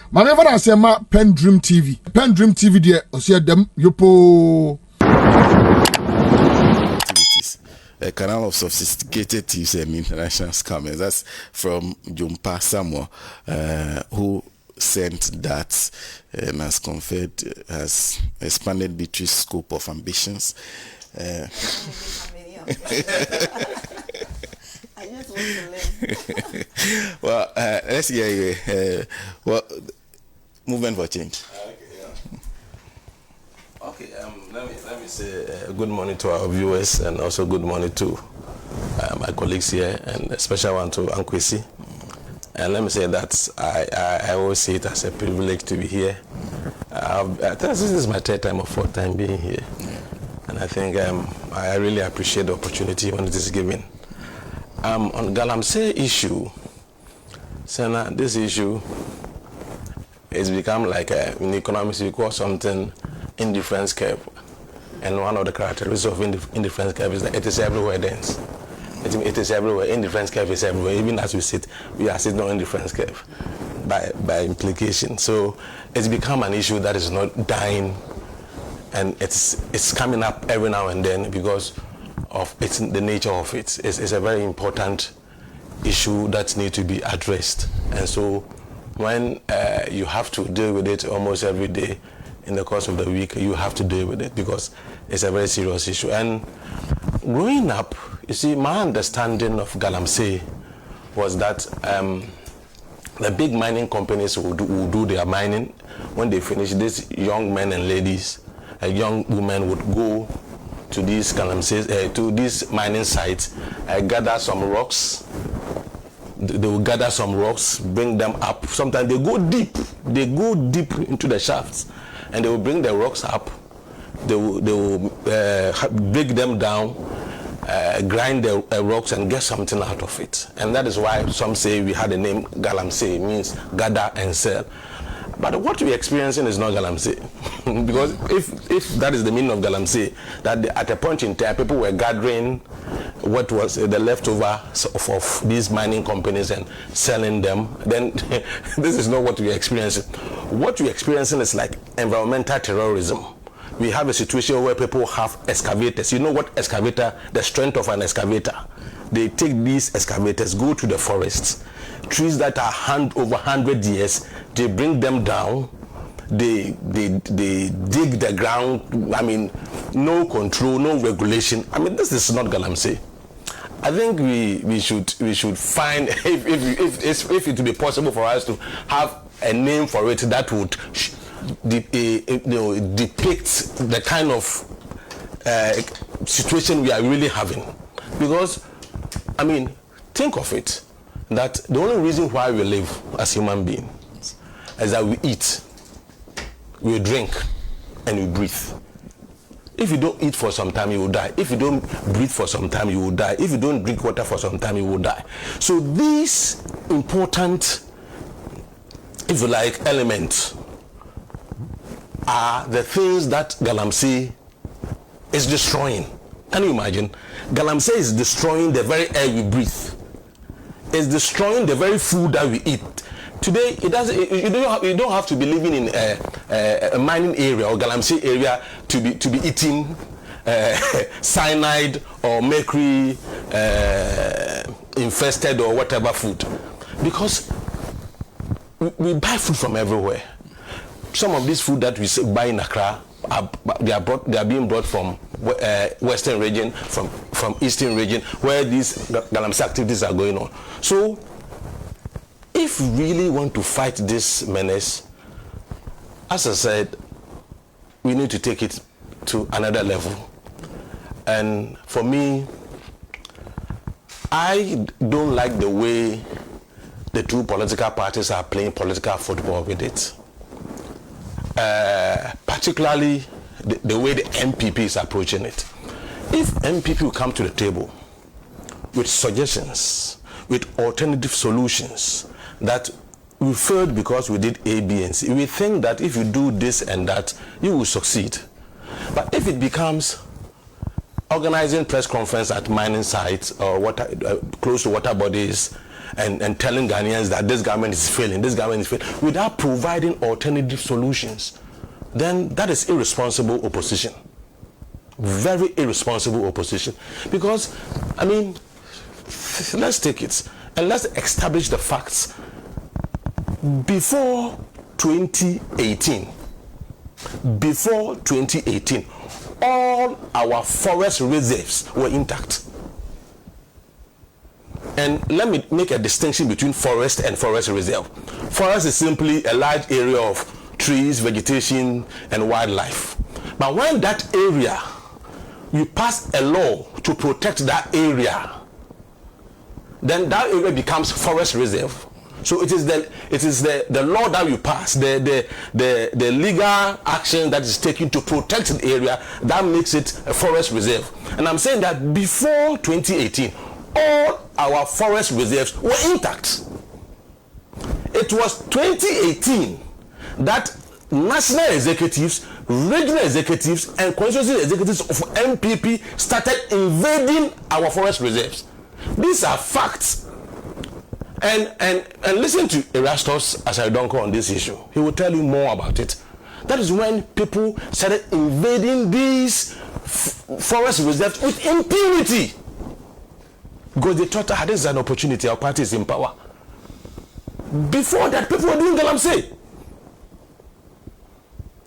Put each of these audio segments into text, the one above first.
Manever I say ma PENDREAM TV. PENDREAM TV there, I see them yopo. A canal of sophisticated thieves and international scammers. That's from Jumpa Samuel, who sent that and has conferred, has expanded Beatrice's scope of ambitions. I just want to learn. Well, let's hear you. Well, movement for change. Okay, let me say good morning to our viewers and also good morning to my colleagues here, and a special one to Ankwesi. And let me say that I always see it as a privilege to be here. This is my third time or fourth time being here. And I think I really appreciate the opportunity when it is given. On Galamsey issue, Senna, this issue has become like in economics we call something indifference curve. And one of the characteristics of indifference curve is that it is everywhere dense. It is everywhere. Indifference curve is everywhere. Even as we sit, we are sitting on indifference curve by implication. So it's become an issue that is not dying, and it's coming up every now and then because of the nature of it. It's a very important issue that needs to be addressed. And so when you have to deal with it almost every day in the course of the week, you have to deal with it because it's a very serious issue. And growing up, you see, my understanding of Galamsey was that the big mining companies will do their mining. When they finish, these young men and ladies, young women would go to these Galamsey, to these mining sites, gather some rocks. They will gather some rocks, bring them up. Sometimes they go deep. They go deep into the shafts, and they will bring the rocks up. They will break them down, grind the rocks, and get something out of it. And that is why some say we had the name Galamsey, means gather and sell. But what we're experiencing is not Galamsey. Because if that is the meaning of Galamsey, that at a point in time people were gathering what was the leftovers of these mining companies and selling them, then this is not what we're experiencing. What we're experiencing is like environmental terrorism. We have a situation where people have excavators. You know what excavator, the strength of an excavator. They take these excavators, go to the forests, trees that are over 100 years, they bring them down, they dig the ground. I mean, no control, no regulation. I mean, this is not Galamsey. I think we should find, if it would be possible for us to have a name for it that would depict the kind of situation we are really having. Because, I mean, think of it, that the only reason why we live as human beings is that we eat, we drink, and we breathe. If you don't eat for some time, you will die. If you don't breathe for some time, you will die. If you don't drink water for some time, you will die. So these important, if you like, elements are the things that Galamsey is destroying. Can you imagine? Galamsey is destroying the very air we breathe. It's destroying the very food that we eat. Today, you don't have to be living in a mining area or Galamsey area to be eating cyanide or mercury infested or whatever food, because we buy food from everywhere. Some of this food that we buy in Accra, they are being brought from western region, from eastern region, where these Galamsey activities are going on. So, if we really want to fight this menace, as I said, we need to take it to another level. And for me, I don't like the way the two political parties are playing political football with it. Particularly the way the NPP is approaching it. If NPP will come to the table with suggestions, with alternative solutions, that we failed because we did A, B, and C, we think that if you do this and that, you will succeed. But if it becomes organizing press conference at mining sites or close to water bodies, and telling Ghanaians that this government is failing, without providing alternative solutions, then that is irresponsible opposition. Very irresponsible opposition. Because, I mean, let's take it and let's establish the facts. Before 2018, all our forest reserves were intact. And let me make a distinction between forest and forest reserve. Forest is simply a large area of trees, vegetation, and wildlife. But when that area, you pass a law to protect that area, then that area becomes forest reserve. So it is the law that you pass, the legal action that is taken to protect the area that makes it a forest reserve. And I'm saying that before 2018, all our forest reserves were intact. It was 2018 that national executives, regional executives, and constituency executives of NPP started invading our forest reserves. These are facts. And listen to Erastus Asari-Donkor on this issue. He will tell you more about it. That is when people started invading these forest reserves with impunity. Because they thought, this is an opportunity, our party is in power. Before that, people were doing galamsey,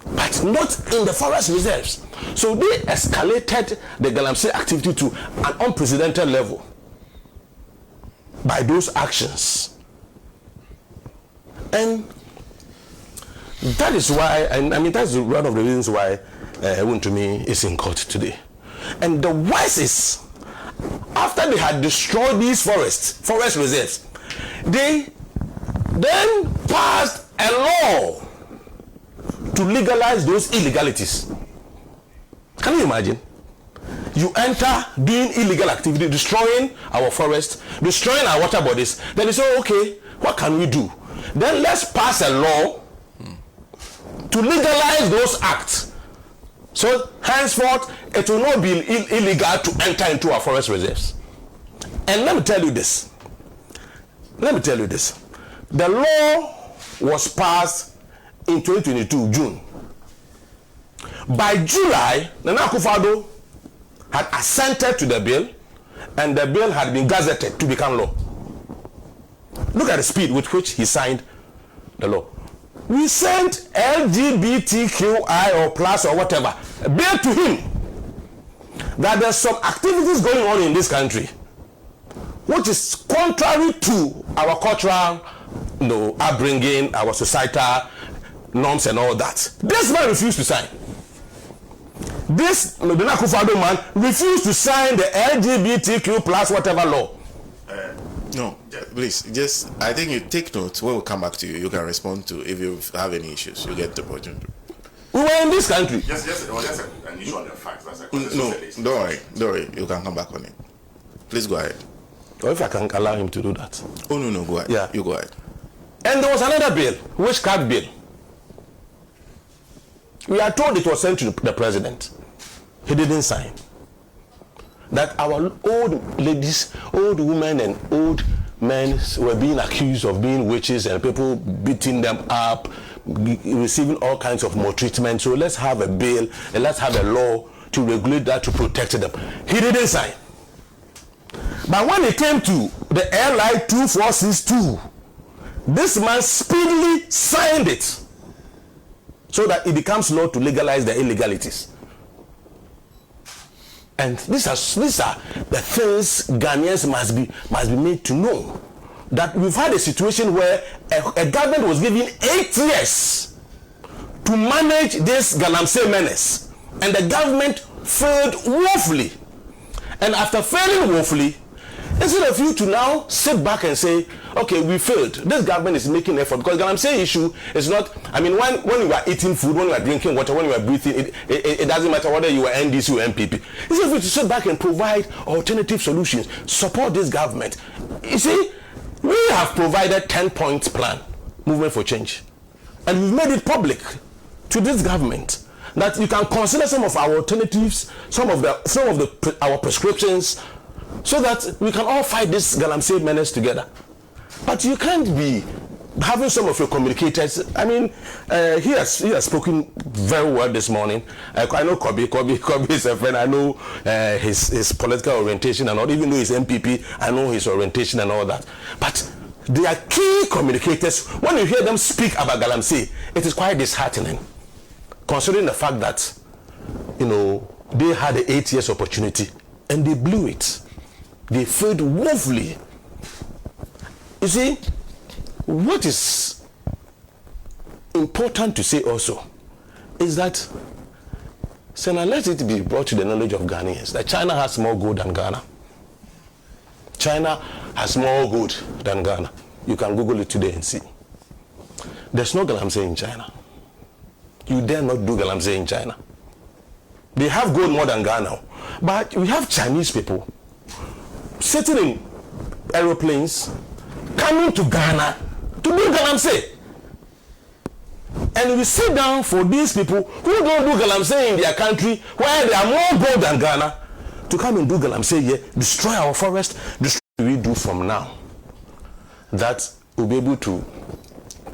but not in the forest reserves. So they escalated the galamsey activity to an unprecedented level by those actions. And that is why, and I mean, that's one of the reasons why Wontumi is in court today. And the worst is, after they had destroyed these forest reserves, they then passed a law to legalize those illegalities. Can you imagine? You enter doing illegal activity, destroying our forest, destroying our water bodies. Then you say, okay, what can we do? Then let's pass a law to legalize those acts. So henceforth, it will not be illegal to enter into our forest reserves. And let me tell you this. The law was passed in 2022, June. By July, Nana Akufo-Addo had assented to the bill, and the bill had been gazetted to become law. Look at the speed with which he signed the law. We sent LGBTQI or plus or whatever a bill to him that there's some activities going on in this country which is contrary to our cultural, upbringing, our societal norms and all that. This man refused to sign. This Nana Akufo-Addo man refused to sign the LGBTQ plus whatever law. No, please, I think you take notes. When we come back to you, you can respond to if you have any issues. You get the opportunity. We were in this country. Just an issue on the facts. That's No, don't worry. You can come back on it. Please go ahead. Or if I can allow him to do that. Oh, no, go ahead. Yeah. You go ahead. And there was another bill, witchcraft bill. We are told it was sent to the president. He didn't sign. That our old ladies, old women and old men were being accused of being witches and people beating them up, receiving all kinds of maltreatment. So let's have a bill and let's have a law to regulate that, to protect them. He didn't sign. But when it came to the LI 2462, this man speedily signed it so that it becomes law to legalize the illegalities. And these are the things Ghanaians must be made to know. That we've had a situation where a government was given 8 years to manage this galamsey menace, and the government failed woefully. And after failing woefully, instead of you to now sit back and say, okay, we failed, this government is making effort, because the galamsey issue is not, I mean, when you are eating food, when you are drinking water, when you are breathing, it doesn't matter whether you are NDC or NPP. Instead of you to sit back and provide alternative solutions, support this government. You see, we have provided 10-point plan, Movement for Change, and we've made it public to this government that you can consider some of our alternatives, some of our prescriptions, so that we can all fight this galamsey menace together. But you can't be having some of your communicators. I mean, he has spoken very well this morning. I know Kobe is a friend. I know his political orientation and all. Even though he's NPP, I know his orientation and all that. But they are key communicators. When you hear them speak about Galamsey, it is quite disheartening, considering the fact that, you know, they had an 8 years opportunity and they blew it. They failed woefully. You see, what is important to say also is that, so now let it be brought to the knowledge of Ghanaians that China has more gold than Ghana. China has more gold than Ghana. You can Google it today and see. There's no Galamsey in China. You dare not do Galamsey in China. They have gold more than Ghana. But we have Chinese people sitting in aeroplanes coming to Ghana to do Galamsey. And we sit down for these people who don't do Galamsey in their country where they are more gold than Ghana to come and do Galamsey here, destroy our forest, destroy what we do from now. That we'll be able to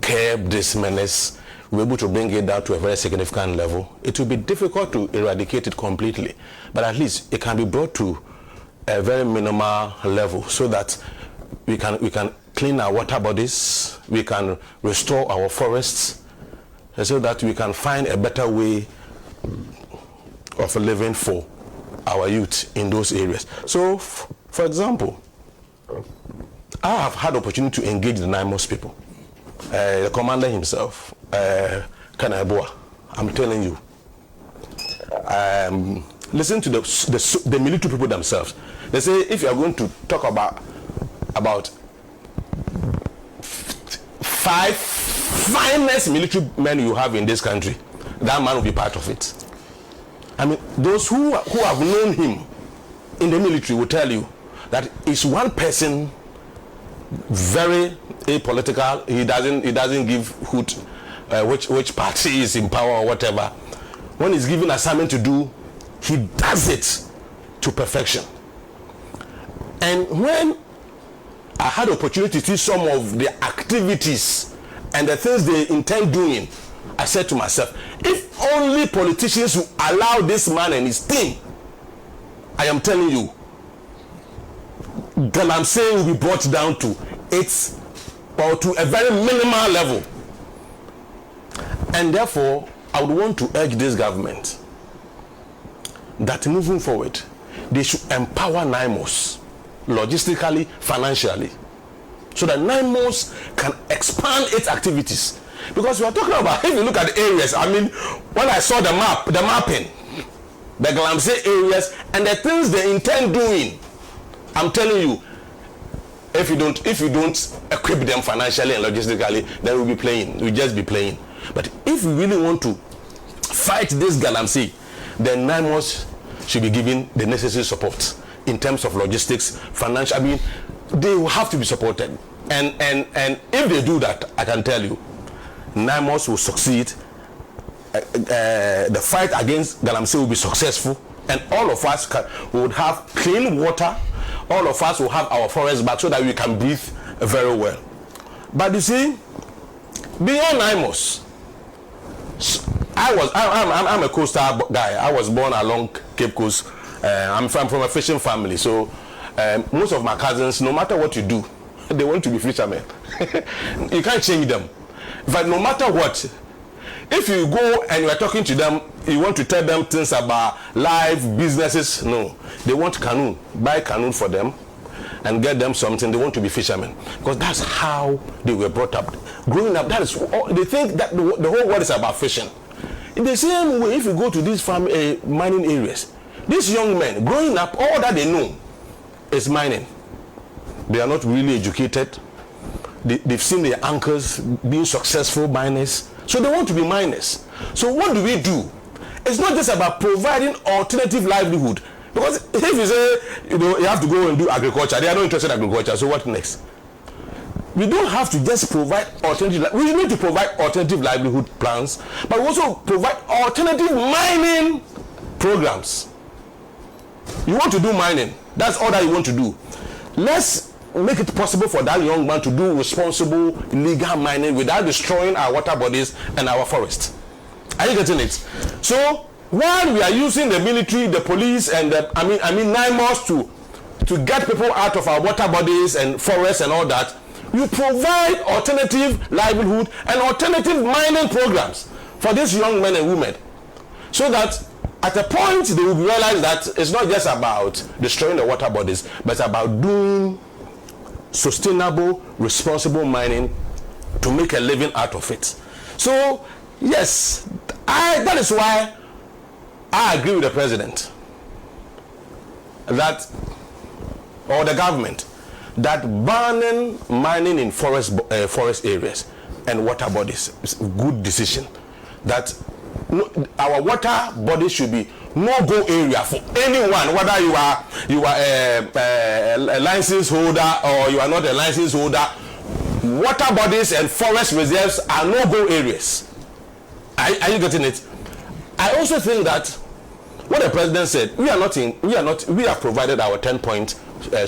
curb this menace, we'll be able to bring it down to a very significant level. It will be difficult to eradicate it completely, but at least it can be brought to a very minimal level so that we can clean our water bodies, we can restore our forests, so that we can find a better way of living for our youth in those areas. So, for example, I have had opportunity to engage the NIMOS people. The commander himself, Kanabua, I'm telling you, listen to the military people themselves. They say if you are going to talk about 5 finest military men you have in this country, that man will be part of it. I mean, those who have known him in the military will tell you that it's one person, very apolitical. He doesn't give hoot which party is in power or whatever. When he's given assignment to do, he does it to perfection. And when I had opportunity to see some of the activities and the things they intend doing, I said to myself, if only politicians will allow this man and his team, I am telling you, Galamsey will be brought down to its, or to a very minimal level. And therefore, I would want to urge this government that moving forward, they should empower NIMOS logistically, financially, so that NIMOS can expand its activities. Because we are talking about, if you look at the areas, I mean, when I saw the mapping, the Galamsey areas and the things they intend doing, I'm telling you, if you don't equip them financially and logistically, then we'll just be playing. But if we really want to fight this Galamsey, then NIMOS should be given the necessary support in terms of logistics, financial. I mean, they will have to be supported. And if they do that, I can tell you, NIMOS will succeed. The fight against Galamsey will be successful, and all of us would have clean water. All of us will have our forests back so that we can breathe very well. But you see, beyond NIMOS, I'm a coastal guy. I was born along Cape Coast. I'm from a fishing family, so most of my cousins, no matter what you do, they want to be fishermen. You can't change them. But no matter what, if you go and you are talking to them, you want to tell them things about life, businesses, no. They want canoe. Buy canoe for them and get them something. They want to be fishermen. Because that's how they were brought up. Growing up, that is all, they think that the whole world is about fishing. In the same way, if you go to these mining areas, these young men, growing up, all that they know is mining. They are not really educated. They've seen their uncles being successful miners, so they want to be miners. So what do we do? It's not just about providing alternative livelihood, because if you say, you have to go and do agriculture, they are not interested in agriculture, so what next? We don't have to just provide alternative. We need to provide alternative livelihood plans, but we also provide alternative mining programs. You want to do mining, that's all that you want to do. Let's make it possible for that young man to do responsible, legal mining without destroying our water bodies and our forests. Are you getting it? So while we are using the military, the police, and the, I mean NIMOS to get people out of our water bodies and forests and all that, you provide alternative livelihood and alternative mining programs for these young men and women, so that at a point they will realize that it's not just about destroying the water bodies, but it's about doing sustainable, responsible mining to make a living out of it. So yes, that is why I agree with the president that, or the government, that banning mining in forest areas and water bodies is a good decision. That our water bodies should be no-go area for anyone, whether you are a license holder or you are not a license holder. Water bodies and forest reserves are no-go areas. Are you getting it? I also think that what the president said, we have provided our 10-point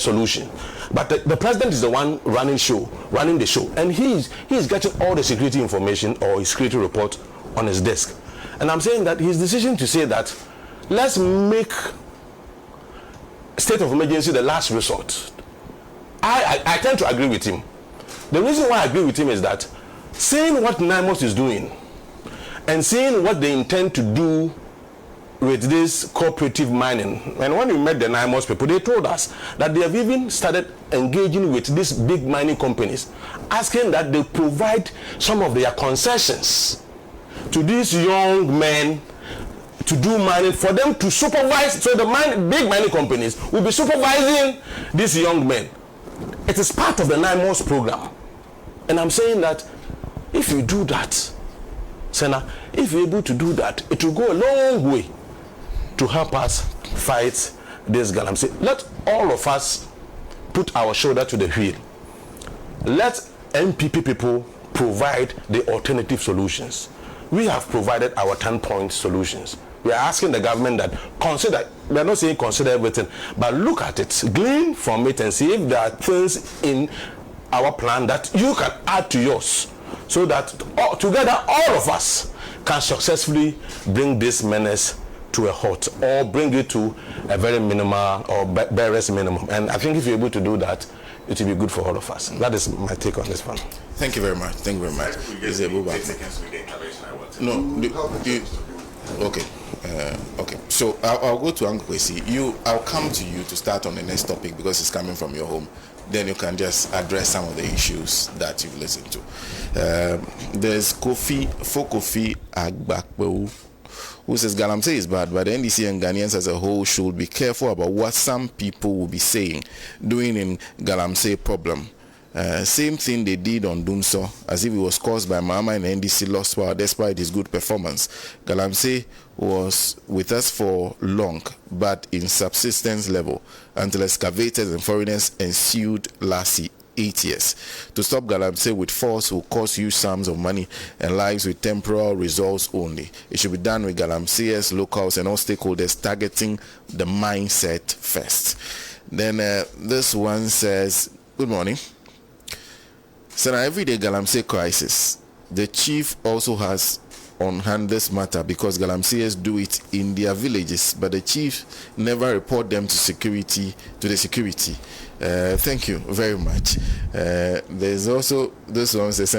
solution, but the president is the one running the show, and he's getting all the security information or his security report on his desk. And I'm saying that his decision to say that let's make state of emergency the last resort, I tend to agree with him. The reason why I agree with him is that seeing what NIMOS is doing and seeing what they intend to do with this cooperative mining, and when we met the NIMOS people, they told us that they have even started engaging with these big mining companies, asking that they provide some of their concessions to these young men to do mining, for them to supervise. So the big mining companies will be supervising these young men. It is part of the NIMOS program. And I'm saying that if you do that, Senna, if you're able to do that, it will go a long way to help us fight this galamsey. Let all of us put our shoulder to the wheel. Let NPP people provide the alternative solutions. We have provided our 10-point solutions. We are asking the government that consider, we are not saying consider everything, but look at it, glean from it and see if there are things in our plan that you can add to yours, so that together all of us can successfully bring this menace to a halt, or bring it to a very minimal or barest minimum. And I think if you're able to do that, it will be good for all of us. That is my take on this one. Thank you very much. Thank you very much. Okay. Okay. So I'll go to Uncle Kwesi. I'll come to you to start on the next topic because it's coming from your home. Then you can just address some of the issues that you've listened to. There's Kofi Agbakpewu, who says Galamsey is bad, but the NDC and Ghanaians as a whole should be careful about what some people will be saying, doing in Galamsey problem. Same thing they did on Dumso, as if it was caused by Mama and NDC lost power despite his good performance. Galamsey was with us for long, but in subsistence level, until excavators and foreigners ensued last 8 years. To stop Galamsey with force will cost huge sums of money and lives with temporal results only. It should be done with Galamseyers, locals, and all stakeholders targeting the mindset first. Then this one says, good morning. So now everyday Galamsey crisis, the chief also has on hand this matter because Galamseyers do it in their villages, but the chief never report them to the security. Thank you very much. There's also this one says,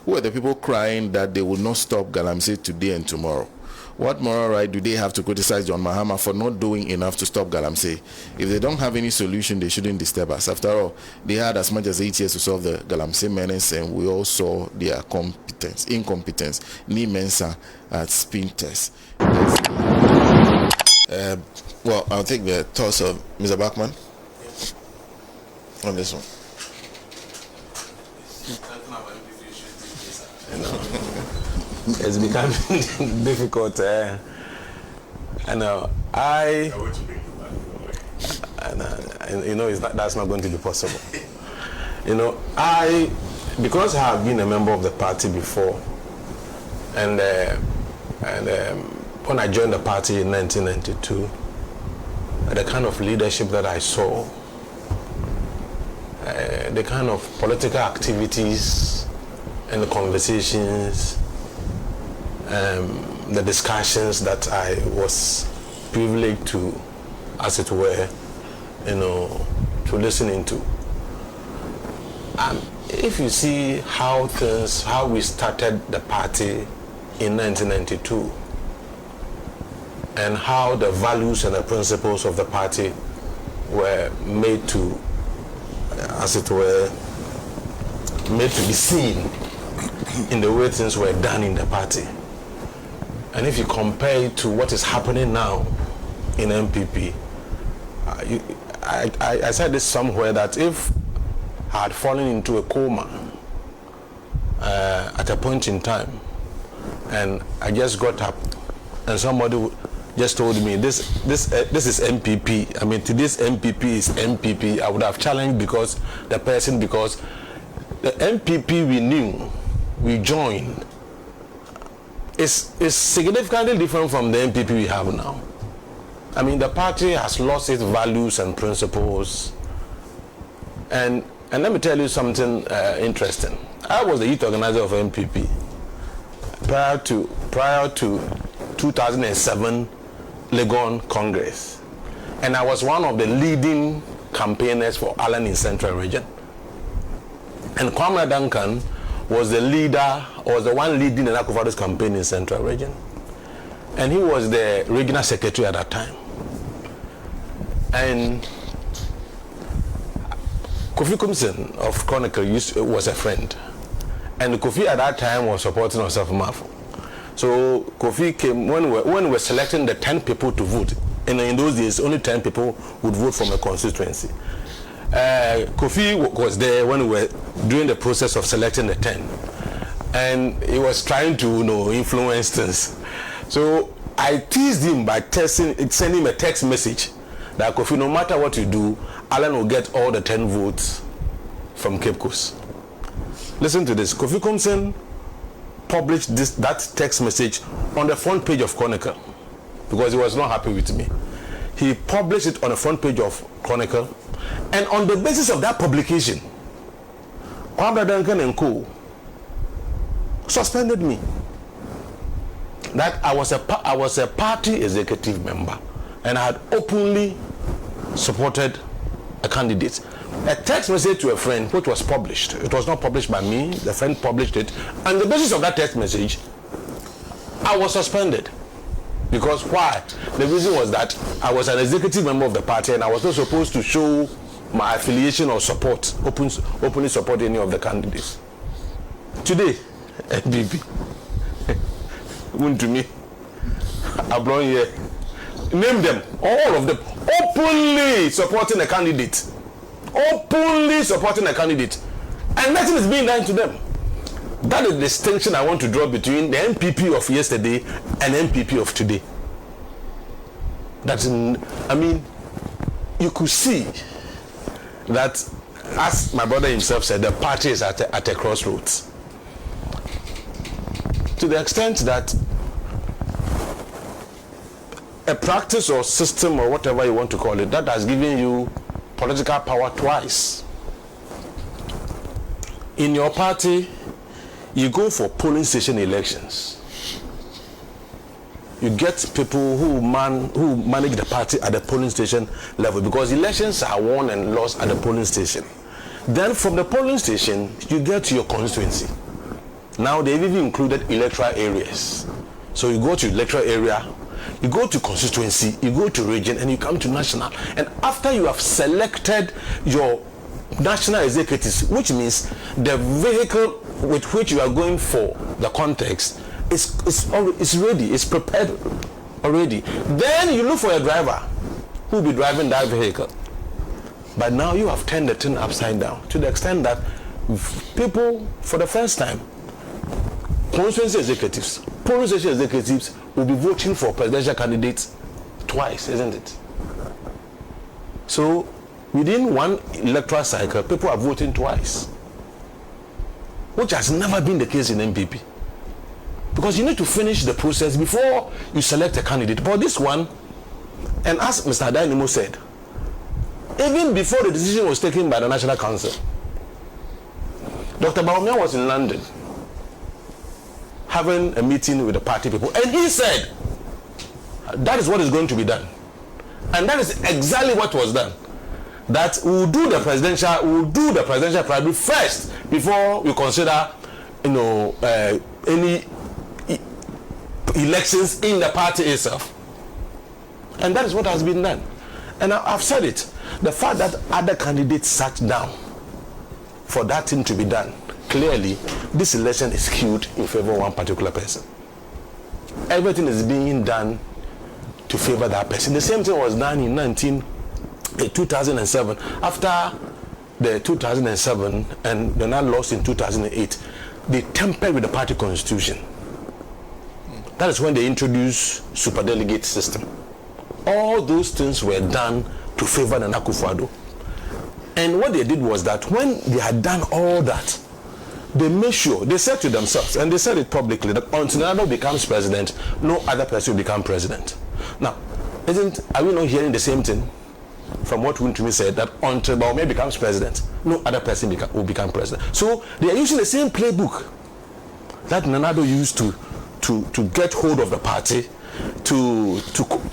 who are the people crying that they will not stop Galamsey today and tomorrow? What moral right do they have to criticize John Mahama for not doing enough to stop Galamsey? If they don't have any solution, they shouldn't disturb us. After all, they had as much as 8 years to solve the Galamsey menace, and we all saw their incompetence. Ni Mensa at spin test. Well, I'll take the toss of Mr. Bachman on this one. It's becoming difficult. I know. That's not going to be possible. Because I have been a member of the party before, and when I joined the party in 1992, the kind of leadership that I saw, the kind of political activities and the conversations, the discussions that I was privileged to, as it were, to listen into. If you see how we started the party in 1992, and how the values and the principles of the party were made to, as it were, made to be seen in the way things were done in the party. And if you compare it to what is happening now in NPP, I said this somewhere, that if I had fallen into a coma at a point in time, and I just got up and somebody just told me this is NPP. I mean, today's NPP is NPP. I would have challenged because the NPP we knew, we joined, is significantly different from the NPP we have now. I mean, the party has lost its values and principles. And let me tell you something interesting. I was the youth organizer of NPP prior to 2007 Legon Congress, and I was one of the leading campaigners for Allen in Central Region. And Kwame Duncan was the leader, or was the one leading the Akufado's campaign in Central Region, and he was the regional secretary at that time. And Kofi Kumsen of Chronicle was a friend, and Kofi at that time was supporting Osaf Mafo. So Kofi came when we were selecting the 10 people to vote, and in those days only 10 people would vote from a constituency. Kofi was there when we were doing the process of selecting the 10, and he was trying to influence things. So I teased him by sending him a text message that Kofi, no matter what you do, Alan will get all the 10 votes from Cape Coast. Listen to this. Kofi Kumsen published that text message on the front page of Chronicle because he was not happy with me. He published it on the front page of Chronicle, and on the basis of that publication, Kwame Duncan and Co. suspended me. That I was a party executive member, and I had openly supported a candidate. A text message to a friend, which was published. It was not published by me. The friend published it. And on the basis of that text message, I was suspended. Because why? The reason was that I was an executive member of the party, and I was not supposed to show my affiliation or support, openly support any of the candidates. Today, NPP, to me, I brought here, name them, all of them, openly supporting a candidate. Openly supporting a candidate, and nothing is being done to them. That is the distinction I want to draw between the NPP of yesterday and NPP of today. I mean, you could see that, as my brother himself said, the party is at a crossroads. To the extent that a practice or system or whatever you want to call it, that has given you political power twice. In your party, you go for polling station elections. You get people who manage the party at the polling station level, because elections are won and lost at the polling station. Then from the polling station, you get to your constituency. Now they've even included electoral areas. So you go to electoral area, you go to constituency, you go to region, and you come to national. And after you have selected your national executives, which means the vehicle with which you are going for the context is ready, it's prepared already. Then you look for a driver who will be driving that vehicle. But now you have turned the thing upside down, to the extent that people, for the first time, constituency executives, polling station executives will be voting for presidential candidates twice, isn't it? So within one electoral cycle, people are voting twice, which has never been the case in NPP. Because you need to finish the process before you select a candidate. But this one, and as Mr. Dainimo said, even before the decision was taken by the National Council, Dr. Bawumia was in London having a meeting with the party people, and he said that is what is going to be done, and that is exactly what was done. That we will do the presidential primary first before we consider, any elections in the party itself, and that is what has been done. And I've said it. The fact that other candidates sat down for that thing to be done, clearly this election is skewed in favor of one particular person. Everything is being done to favor that person. The same thing was done in 2007. After the 2007 and they now lost in 2008, they tampered with the party constitution. That is when they introduced superdelegate system. All those things were done to favor Nana Akufo-Addo. And what they did was that when they had done all that, they made sure, they said to themselves, and they said it publicly, that until Nana becomes president, no other person will become president. Now, are we not hearing the same thing from what Wintumi said, that until Bawumia becomes president, no other person will become president? So they are using the same playbook that Nana Addo used to get hold of the party, to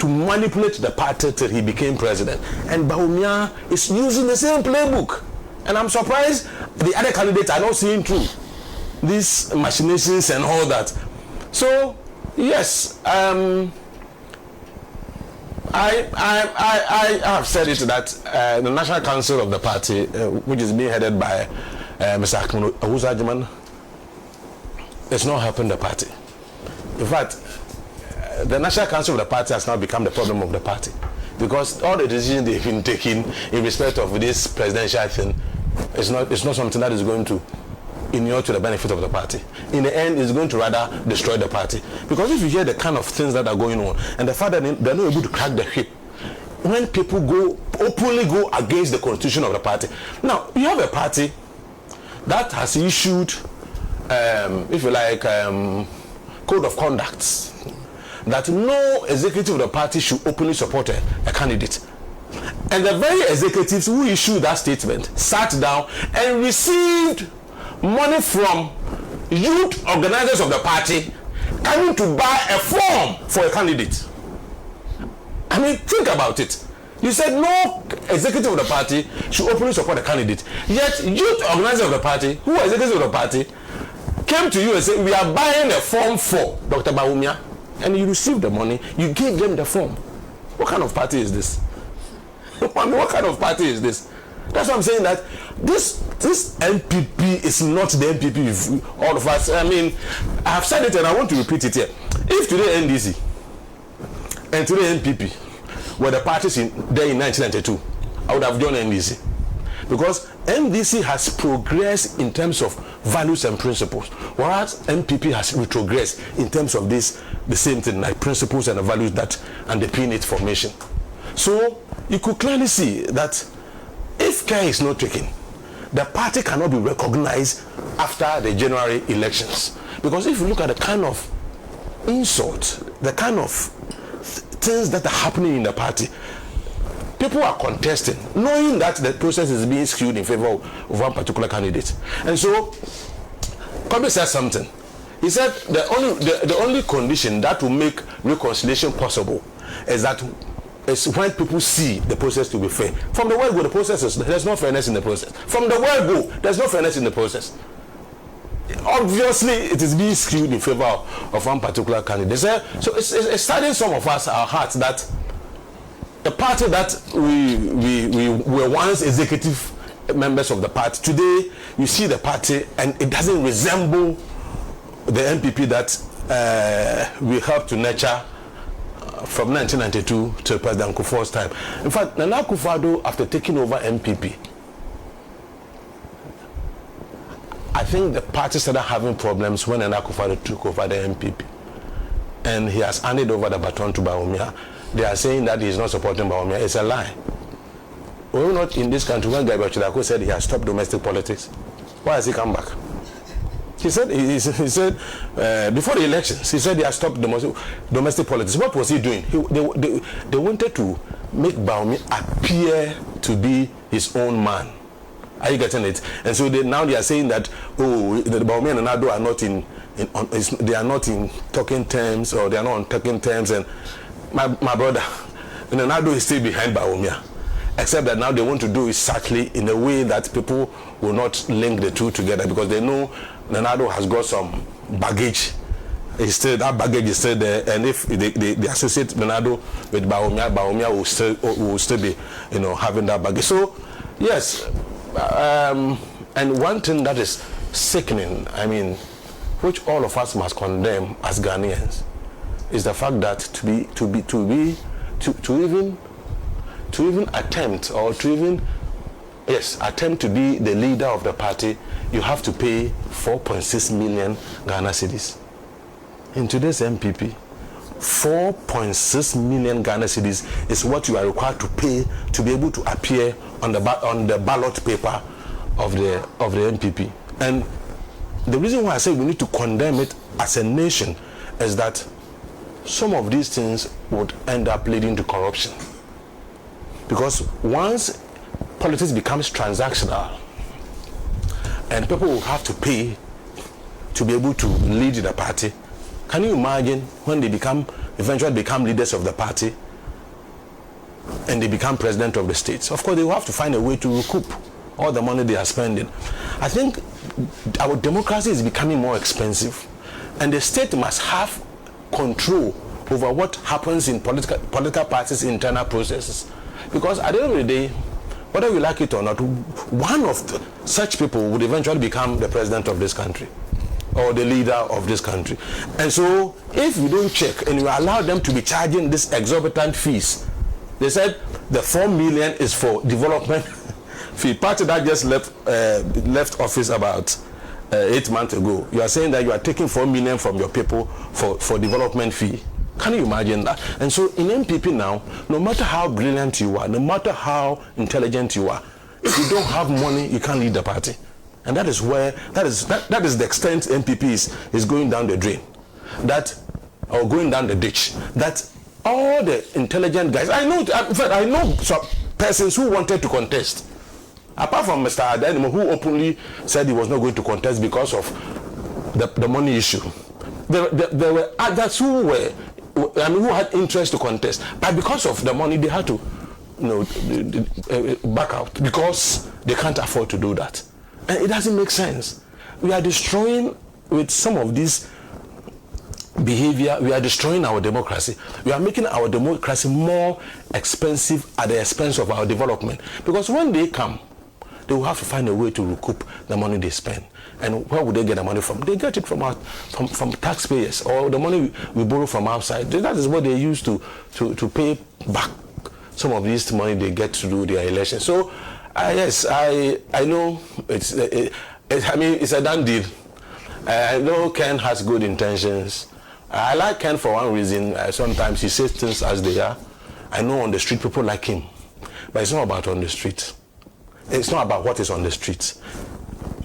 manipulate the party till he became president. And Bawumia is using the same playbook. And I'm surprised the other candidates are not seeing through these machinations and all that. So yes, I have said it that the National Council of the party, which is being headed by Mr. Ahmad, it's not helping the party. In fact, the National Council of the party has now become the problem of the party, because all the decisions they've been taking in respect of this presidential thing is not something that is going to inure to the benefit of the party. In the end, it's going to rather destroy the party. Because if you hear the kind of things that are going on, and the fact that they're not able to crack the whip, when people openly go against the constitution of the party. Now, you have a party that has issued, if you like, code of conduct that no executive of the party should openly support a candidate. And the very executives who issued that statement sat down and received money from youth organizers of the party coming to buy a form for a candidate. I mean, think about it. You said no executive of the party should openly support a candidate. Yet youth organizers of the party, who are executives of the party, came to you and said, we are buying a form for Dr. Bawumia. And you received the money, you gave them the form. What kind of party is this? I mean, what kind of party is this? That's what I'm saying, that this NPP is not the NPP all of us. I mean, I have said it and I want to repeat it here. If today NDC and today NPP were the parties there in 1992, I would have joined NDC. Because NDC has progressed in terms of values and principles, whereas NPP has retrogressed in terms of the same thing, like principles and the values that underpin its formation. So you could clearly see that if care is not taken, the party cannot be recognized after the January elections. Because if you look at the kind of insult, the kind of things that are happening in the party, people are contesting, knowing that the process is being skewed in favor of one particular candidate. And so, Kobe said something. He said the only condition that will make reconciliation possible is when people see the process to be fair. From the word go, the process is, there's no fairness in the process. From the word go, there's no fairness in the process. Obviously, it is being skewed in favor of one particular candidate. So it's starting some of us, our hearts, that the party that we were once executive members of the party, today you see the party and it doesn't resemble the NPP that we helped to nurture from 1992 to President Kufuor's time. In fact, Nana Akufo-Addo, after taking over NPP, I think the party started having problems when Nana Akufo-Addo took over the NPP. And he has handed over the baton to Bawumia. They are saying that he is not supporting Bawumia. It's a lie. We're not in this country. When Gabriel Chidako said he has stopped domestic politics, why has he come back? He said before the elections, he said he has stopped domestic politics. What was he doing? They wanted to make Bawumia appear to be his own man. Are you getting it? And so now they are saying that, oh, the Bawumia and Nado are not they are not in talking terms, or they are not on talking terms. And my brother, Nado is still behind Bawumia, except that now they want to do it subtly in a way that people will not link the two together, because they know Nado has got some baggage. That baggage is still there, and if they associate Nado with Bawumia will still be, having that baggage. So yes, and one thing that is sickening, I mean, which all of us must condemn as Ghanaians, is the fact that to even attempt, or attempt to be the leader of the party, you have to pay 4.6 million Ghana cedis. In today's NPP, 4.6 million Ghana cedis is what you are required to pay to be able to appear on the ballot paper of the NPP. And the reason why I say we need to condemn it as a nation is that some of these things would end up leading to corruption. Because once politics becomes transactional and people will have to pay to be able to lead the party, can you imagine when they eventually become leaders of the party and they become president of the states? Of course, they will have to find a way to recoup all the money they are spending. I think our democracy is becoming more expensive, and the state must have control over what happens in political parties' internal processes. Because at the end of the day, whether we like it or not, one of such people would eventually become the president of this country, or the leader of this country. And so if you don't check and you allow them to be charging these exorbitant fees, they said the 4 million is for development fee. Party that just left office about 8 months ago, you are saying that you are taking 4 million from your people for development fee. Can you imagine that? And so in NPP now, no matter how brilliant you are, no matter how intelligent you are, if you don't have money, you can't lead the party. And that is the extent NPP is going down the drain, or going down the ditch. That all the intelligent guys, I know some persons who wanted to contest, apart from Mr. Adenimo, who openly said he was not going to contest because of the money issue. There were others who had interest to contest, but because of the money, they had to, back out, because they can't afford to do that. And it doesn't make sense. We are destroying, with some of this behavior, we are destroying our democracy. We are making our democracy more expensive at the expense of our development. Because when they come, they will have to find a way to recoup the money they spend. And where would they get the money from? They get it from taxpayers, or the money we borrow from outside. That is what they use to pay back some of this money they get to do their election. So yes, I know it's a done deal. I know Ken has good intentions. I like Ken for one reason. Sometimes he says things as they are. I know on the street people like him, but it's not about on the street. It's not about what is on the streets.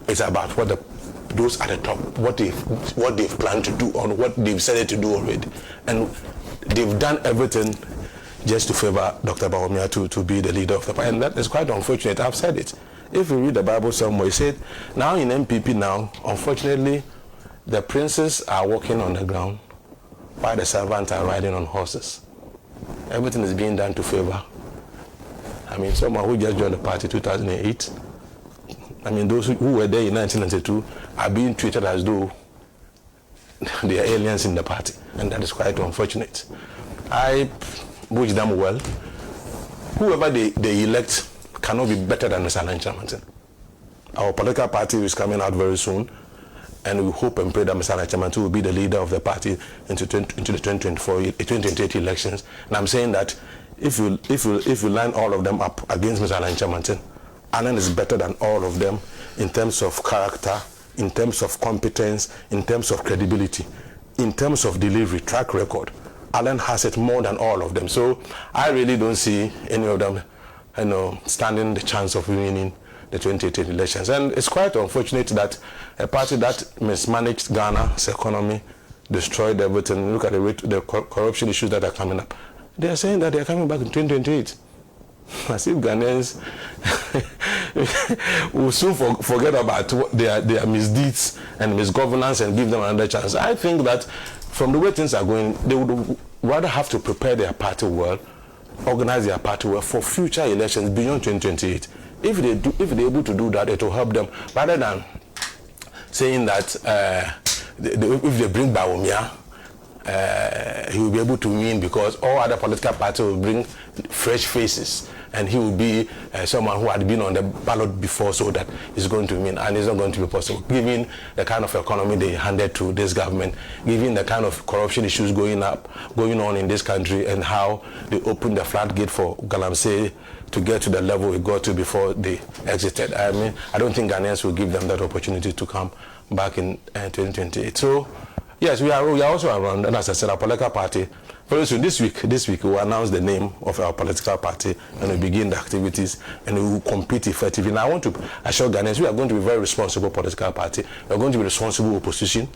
It's about what those at the top, what they've planned to do, or what they've decided to do already. And they've done everything just to favor Dr. Bawumia to be the leader of the party. And that is quite unfortunate. I've said it. If you read the Bible somewhere, it said, now in NPP now, unfortunately, the princes are walking on the ground while the servants are riding on horses. Everything is being done to favor. I mean, someone who just joined the party in 2008, I mean, those who were there in 1992 are being treated as though they are aliens in the party. And that is quite unfortunate. I wish them well. Whoever they elect cannot be better than Mr. Alanchamantin. Our political party is coming out very soon, and we hope and pray that Mr. Alanchamantin will be the leader of the party into the 2028 elections. And I'm saying that if you line all of them up against Mr. Alanchamantin, Alan is better than all of them in terms of character, in terms of competence, in terms of credibility, in terms of delivery, track record. Alan has it more than all of them. So I really don't see any of them, standing the chance of winning the 2018 elections. And it's quite unfortunate that a party that mismanaged Ghana's economy, destroyed everything. Look at the corruption issues that are coming up. They are saying that they are coming back in 2028. as if Ghanaians will soon forget about their misdeeds and misgovernance and give them another chance. I think that from the way things are going, they would rather have to prepare their party well, organize their party well for future elections beyond 2028. If they're able to do that, it will help them, rather than saying that if they bring Bawumia, he will be able to win because all other political parties will bring fresh faces, and he will be someone who had been on the ballot before, so that he's going to win, and it's not going to be possible given the kind of economy they handed to this government, given the kind of corruption issues going on in this country, and how they opened the floodgate for Galamsey to get to the level it got to before they exited. I mean, I don't think Ghanaians will give them that opportunity to come back in 2028. So yes, we are also around, and as I said, our political party. Very soon, this week we will announce the name of our political party, and we begin the activities, and we will compete effectively. And I want to assure Ghanaians, we are going to be a very responsible political party. We are going to be responsible opposition.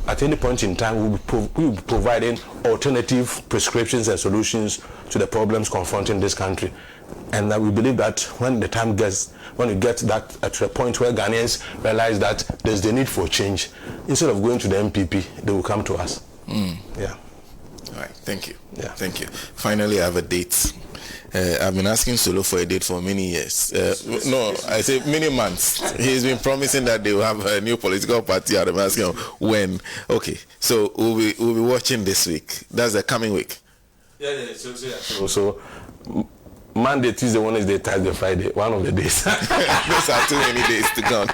At any point in time, we will be providing alternative prescriptions and solutions to the problems confronting this country. And that we believe that when the time gets, when we get that to a point where Ghanaians realize that there's the need for change, instead of going to the NPP, they will come to us. Yeah. All right, thank you. Yeah. Thank you. Finally, I have a date. I've been asking Solo for a date for many years. No, I say many months. He's been promising that they will have a new political party. I'm asking him when. Okay, so we'll be watching this week. That's the coming week. Yeah. So Monday, Tuesday, Wednesday, Thursday, Friday, one of the days. Those are too many days to come.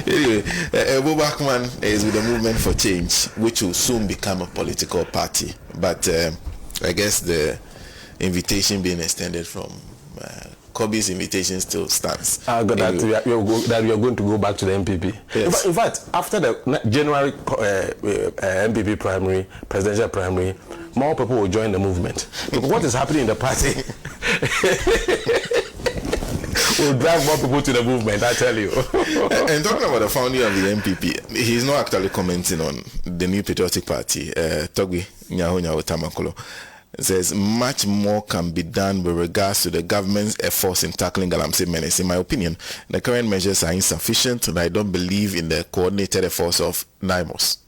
Anyway, Ebo Bachman is with the Movement for Change, which will soon become a political party. But I guess the invitation being extended from Kobe's invitation still stands. That we are going to go back to the NPP. Yes. In fact, after the January NPP primary, presidential primary, more people will join the movement. Because what is happening in the party will drive more people to the movement, I tell you. And talking about the founding of the NPP, he's not actually commenting on the New Patriotic Party. Togwi Nyaho Tamakolo says much more can be done with regards to the government's efforts in tackling Galamsey menace. In my opinion, the current measures are insufficient, and I don't believe in the coordinated efforts of NIMOS.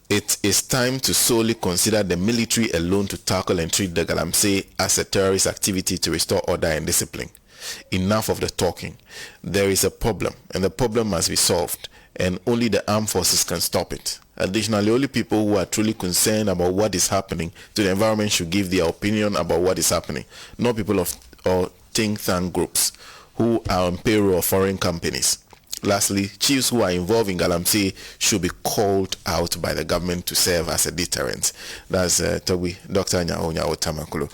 It is time to solely consider the military alone to tackle and treat the Galamsey as a terrorist activity to restore order and discipline. Enough of the talking. There is a problem, and the problem must be solved, and only the armed forces can stop it. Additionally, only people who are truly concerned about what is happening to the environment should give their opinion about what is happening, not people or think tank groups who are on payroll of foreign companies. Lastly, chiefs who are involved in Galamsey should be called out by the government to serve as a deterrent. That's Dr. Nyaho Tamakolo.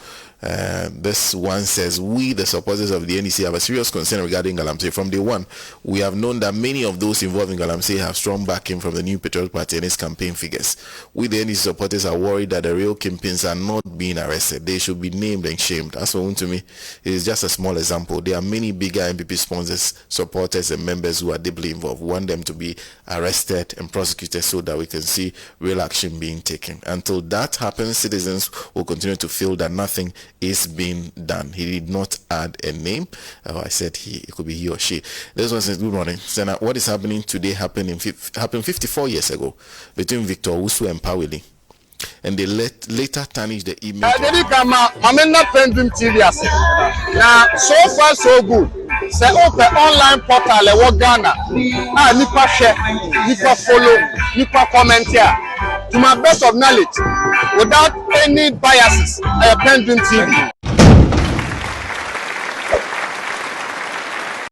This one says, we, the supporters of the NEC, have a serious concern regarding Galamsey. From day one, we have known that many of those involved in Galamsey have strong backing from the New Patriotic Party and its campaign figures. We, the NEC supporters, are worried that the real kingpins are not being arrested. They should be named and shamed. As for to me, it is just a small example. There are many bigger NPP sponsors, supporters, and members who are deeply involved. We want them to be arrested and prosecuted so that we can see real action being taken. Until that happens, citizens will continue to feel that nothing is being done. He did not add a name. I said it could be he or she. This one says, good morning. Senna, what is happening today happened 54 years ago between Victor Usu and Paweli. And they later tarnished the image. I'm not PENDREAM TV. Now, so far so good. Say open online portal e Ghana. Nipa share, nipa follow, nipa comment here. To my best of knowledge, without any biases, PENDREAM TV.